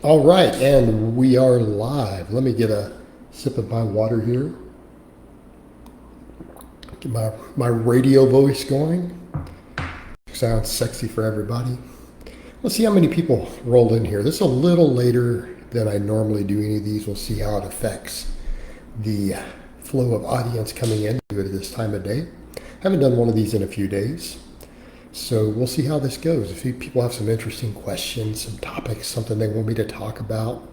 All right, and we are live. Let me get a sip of my water here. Get my radio voice going. Sounds sexy for everybody. Let's see how many people roll in here. This is a little later than I normally do any of these. We'll see how it affects the flow of audience coming in at this time of day. Haven't done one of these in a few days. So we'll see how this goes. If people have some interesting questions, some topics, something they want me to talk about.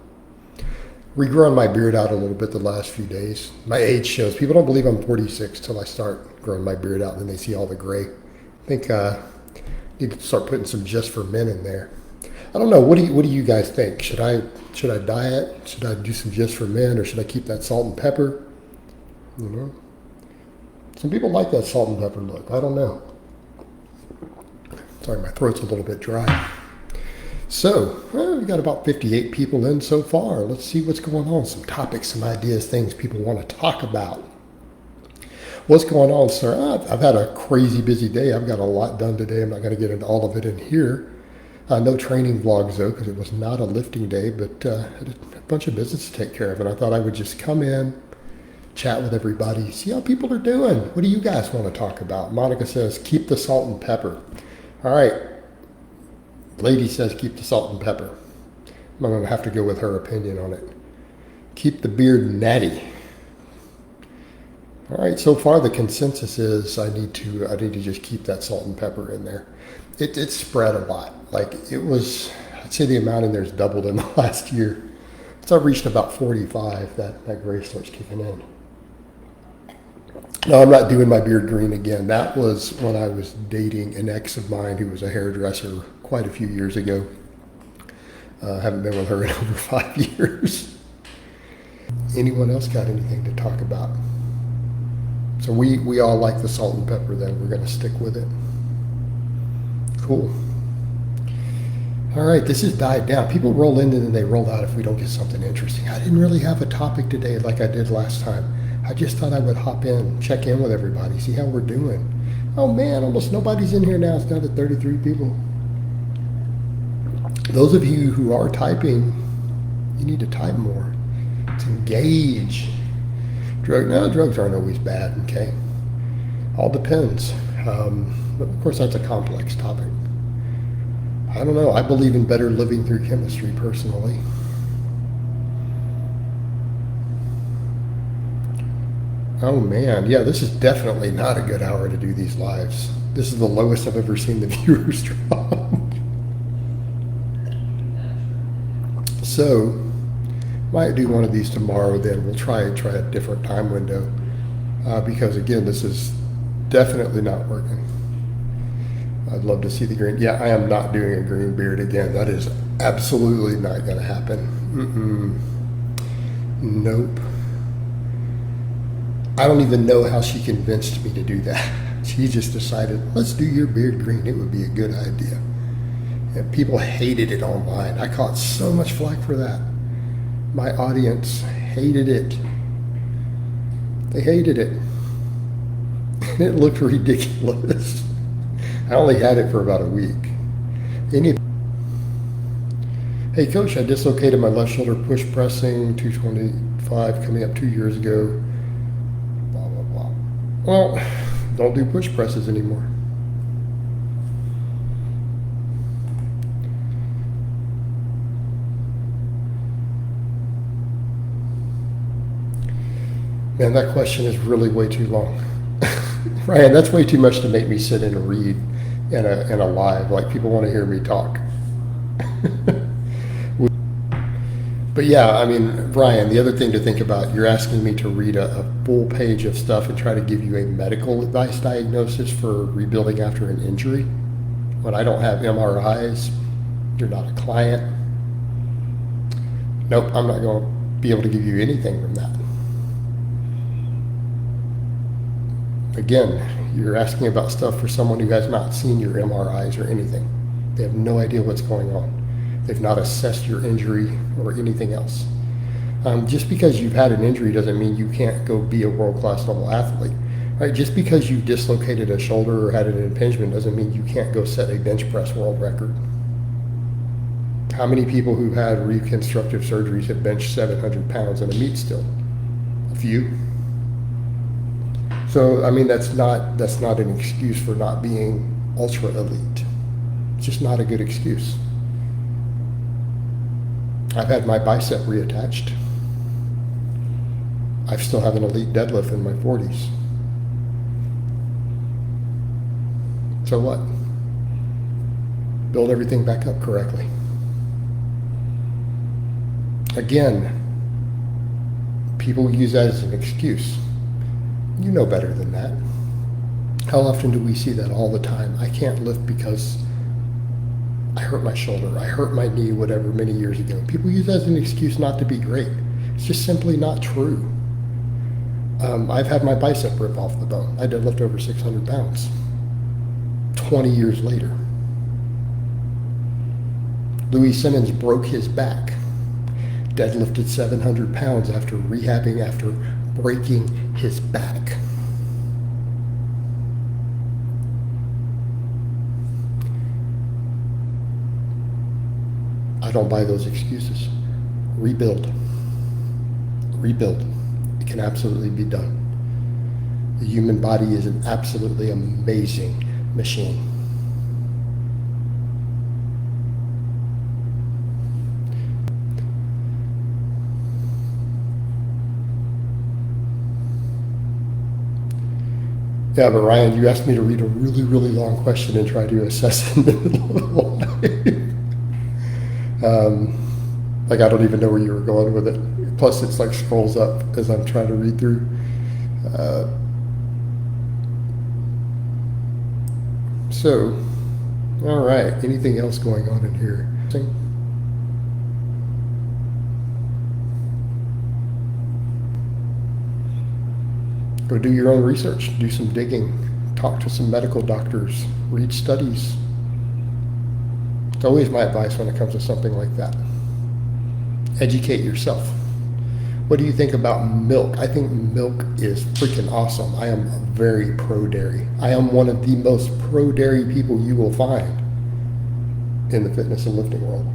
Regrowing my beard out a little bit the last few days. My age shows. People don't believe I'm 46 till I start growing my beard out and then they see all the gray. I think I need to start putting some just for men in there. I don't know. What do you guys think? Should I diet? Should I do some just for men, or should I keep that salt and pepper? You know, some people like that salt and pepper look. I don't know. Sorry, my throat's a little bit dry. So, we've got about 58 people in so far. Let's see what's going on. Some topics, some ideas, things people want to talk about. What's going on, sir? I've had a crazy busy day. I've got a lot done today. I'm not going to get into all of it in here. No training vlogs, though, because it was not a lifting day, but had a bunch of business to take care of. And I thought I would just come in, chat with everybody, see how people are doing. What do you guys want to talk about? Monica says, keep the salt and pepper. All right. Lady says keep the salt and pepper. I'm going to have to go with her opinion on it. Keep the beard natty. All right. So far, the consensus is I need to just keep that salt and pepper in there. It spread a lot. Like it was, I'd say the amount in there has doubled in the last year. So I've reached about 45. That gray starts kicking in. No, I'm not doing my beard green again. That was when I was dating an ex of mine who was a hairdresser quite a few years ago. Haven't been with her in over 5 years. Anyone else got anything to talk about? So we all like the salt and pepper then. We're going to stick with it. Cool. All right, this has died down. People roll in and then they roll out if we don't get something interesting. I didn't really have a topic today like I did last time. I just thought I would hop in, check in with everybody, see how we're doing. Oh man, almost nobody's in here now. It's down to 33 people. Those of you who are typing, you need to type more. To engage. Drugs aren't always bad, okay? All depends. But of course, that's a complex topic. I don't know. I believe in better living through chemistry, personally. Oh man, yeah, this is definitely not a good hour to do these lives. This is the lowest I've ever seen the viewers drop. So, might do one of these tomorrow. Then we'll try a different time window because again, this is definitely not working. I'd love to see the green. Yeah, I am not doing a green beard again. That is absolutely not going to happen. Nope. I don't even know how she convinced me to do that. She just decided, let's do your beard green. It would be a good idea. And people hated it online. I caught so much flack for that. My audience hated it. They hated it. And it looked ridiculous. I only had it for about a week. Hey coach, I dislocated my left shoulder push pressing 225 coming up 2 years ago. Blah, blah, blah. Well, don't do push presses anymore. Man, that question is really way too long. Ryan, that's way too much to make me sit and read in a live. Like, people want to hear me talk. But yeah, I mean, Ryan, the other thing to think about, you're asking me to read a full page of stuff and try to give you a medical advice diagnosis for rebuilding after an injury. When I don't have MRIs, you're not a client. Nope, I'm not going to be able to give you anything from that. Again, you're asking about stuff for someone who has not seen your MRIs or anything. They have no idea what's going on. They've not assessed your injury or anything else. Just because you've had an injury doesn't mean you can't go be a world-class level athlete. Right? Just because you dislocated a shoulder or had an impingement doesn't mean you can't go set a bench press world record. How many people who had reconstructive surgeries have benched 700 pounds in a meat still? A few. So, I mean, that's not an excuse for not being ultra elite. It's just not a good excuse. I've had my bicep reattached. I still have an elite deadlift in my 40s. So what? Build everything back up correctly. Again, people use that as an excuse. You know better than that. How often do we see that? All the time? I can't lift because I hurt my shoulder, I hurt my knee, whatever, many years ago. People use that as an excuse not to be great. It's just simply not true. I've had my bicep rip off the bone. I deadlift over 600 pounds 20 years later. Louis Simmons broke his back, deadlifted 700 pounds after rehabbing after breaking his back. I don't buy those excuses. Rebuild. Rebuild. It can absolutely be done. The human body is an absolutely amazing machine. Yeah, but Ryan, you asked me to read a really, really long question and try to assess in the middle of the life. Like, I don't even know where you were going with it. Plus, it's like scrolls up as I'm trying to read through. So, all right. Anything else going on in here? Go do your own research, do some digging, talk to some medical doctors, read studies. It's always my advice when it comes to something like that. Educate yourself. What do you think about milk? I think milk is freaking awesome. I am very pro-dairy. I am one of the most pro-dairy people you will find in the fitness and lifting world.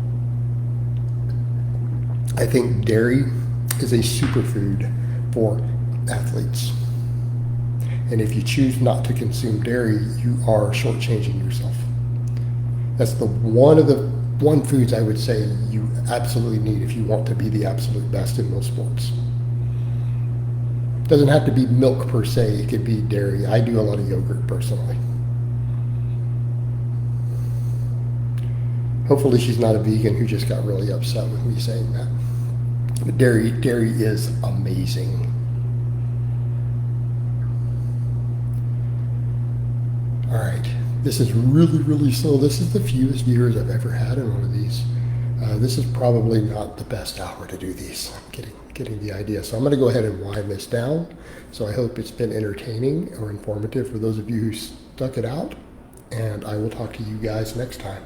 I think dairy is a superfood for athletes. And if you choose not to consume dairy, you are shortchanging yourself. That's one foods I would say you absolutely need if you want to be the absolute best in most sports. Doesn't have to be milk per se, it could be dairy. I do a lot of yogurt personally. Hopefully she's not a vegan who just got really upset with me saying that. But dairy is amazing. All right, this is really, really slow. This is the fewest viewers I've ever had in one of these. This is probably not the best hour to do these. I'm getting the idea. So I'm gonna go ahead and wind this down. So I hope it's been entertaining or informative for those of you who stuck it out. And I will talk to you guys next time.